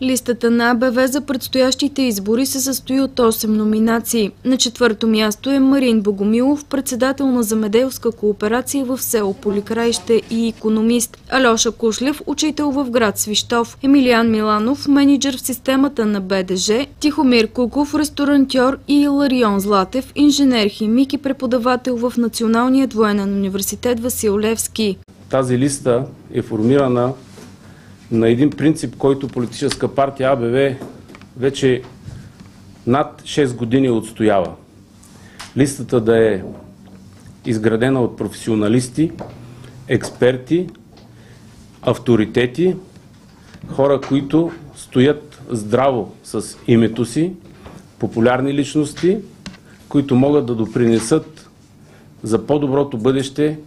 Листата на АБВ за предстоящите избори се състои от 8 номинации. На 4-то място е Марин Богомилов, председател на земеделска кооперация в село Поликраище и икономист. Алеша Кушлев, учител в град Свищов. Емилиан Миланов, мениджър в системата на БДЖ. Тихомир Куков, ресторантьор, и Иларион Златев, инженер-химик и преподавател в Националният военен университет Васил Левски. Тази листа е формирана на един принцип, който политическа партия АБВ вече над 6 години отстоява. Листата да е изградена от професионалисти, експерти, авторитети, хора, които стоят здраво с името си, популярни личности, които могат да допринесат за по-доброто бъдеще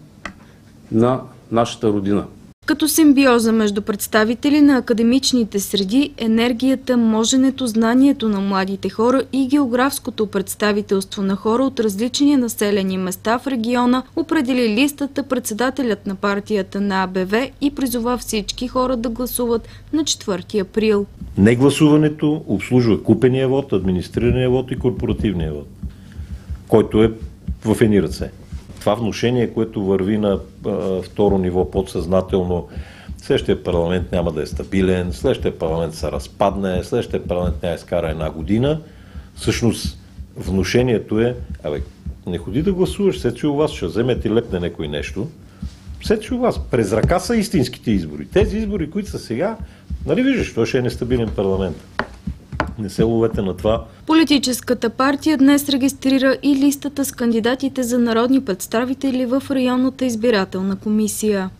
на нашата родина. Като симбиоза между представители на академичните среди, енергията, моженето, знанието на младите хора и географското представителство на хора от различни населени места в региона определи листата председателят на партията на АБВ и призова всички хора да гласуват на 4 април. Негласуването обслужва купения вод, администрирания вод и корпоративния вод, който е в едни ръце. Това внушение, което върви на второ ниво подсъзнателно, следващия парламент няма да е стабилен, следващия парламент се разпадне, следващия парламент няма да изкара една година. Всъщност внушението е, не ходи да гласуваш, сече у вас, ще вземе ти лепне някой нещо. Сече у вас, през ръка са истинските избори. Тези избори, които са сега, нали виждаш, той ще е нестабилен парламент. Не се ловете на това. Политическата партия днес регистрира и листата с кандидатите за народни представители в районната избирателна комисия.